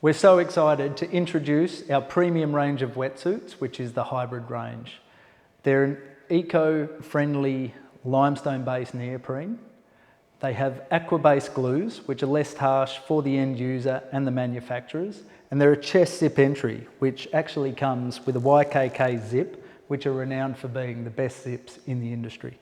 We're so excited to introduce our premium range of wetsuits, which is the hybrid range. They're an eco-friendly limestone-based neoprene. They have aqua-based glues, which are less harsh for the end user and the manufacturers. And they're a chest zip entry, which actually comes with a YKK zip, which are renowned for being the best zips in the industry.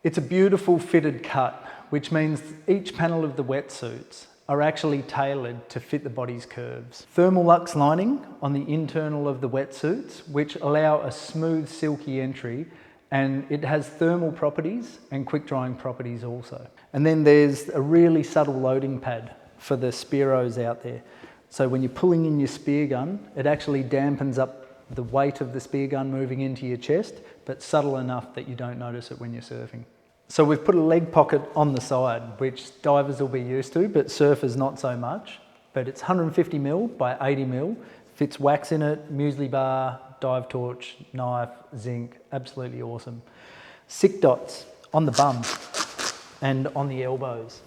It's a beautiful fitted cut, which means each panel of the wetsuits are actually tailored to fit the body's curves. Thermal luxe lining on the internal of the wetsuits, which allow a smooth, silky entry, and it has thermal properties and quick drying properties also. And then there's a really subtle loading pad for the spearos out there. So when you're pulling in your spear gun, it actually dampens up the weight of the spear gun moving into your chest, but subtle enough that you don't notice it when you're surfing. So we've put a leg pocket on the side, which divers will be used to, but surfers not so much. But it's 150mm by 80mm, fits wax in it, muesli bar, dive torch, knife, zinc, absolutely awesome. Sick dots on the bum and on the elbows.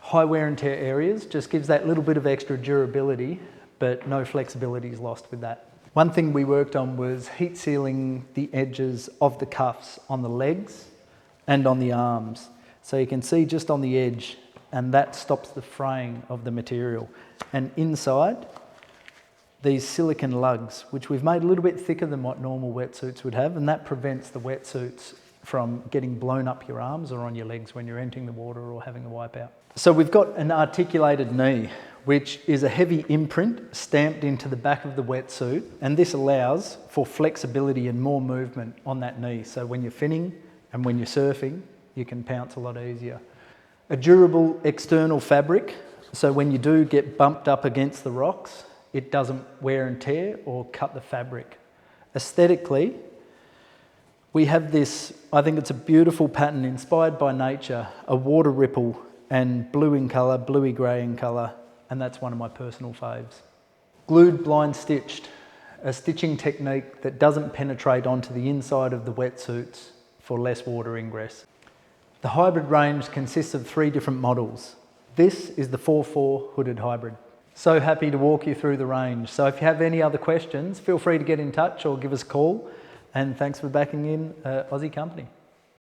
High wear and tear areas just gives that little bit of extra durability, but no flexibility is lost with that. One thing we worked on was heat sealing the edges of the cuffs on the legs and on the arms. So you can see just on the edge, and that stops the fraying of the material. And inside, these silicone lugs, which we've made a little bit thicker than what normal wetsuits would have, and that prevents the wetsuits from getting blown up your arms or on your legs when you're entering the water or having a wipeout. So we've got an articulated knee, which is a heavy imprint stamped into the back of the wetsuit, and this allows for flexibility and more movement on that knee. So when you're finning and when you're surfing, you can pounce a lot easier. A durable external fabric, so when you do get bumped up against the rocks, it doesn't wear and tear or cut the fabric. Aesthetically, we have this, I think it's a beautiful pattern inspired by nature, a water ripple and blue in colour, bluey grey in colour, and that's one of my personal faves. Glued blind stitched, a stitching technique that doesn't penetrate onto the inside of the wetsuits for less water ingress. The hybrid range consists of 3 different models. This is the 4.4 hooded hybrid. So happy to walk you through the range. So if you have any other questions, feel free to get in touch or give us a call. And thanks for backing in Aussie company.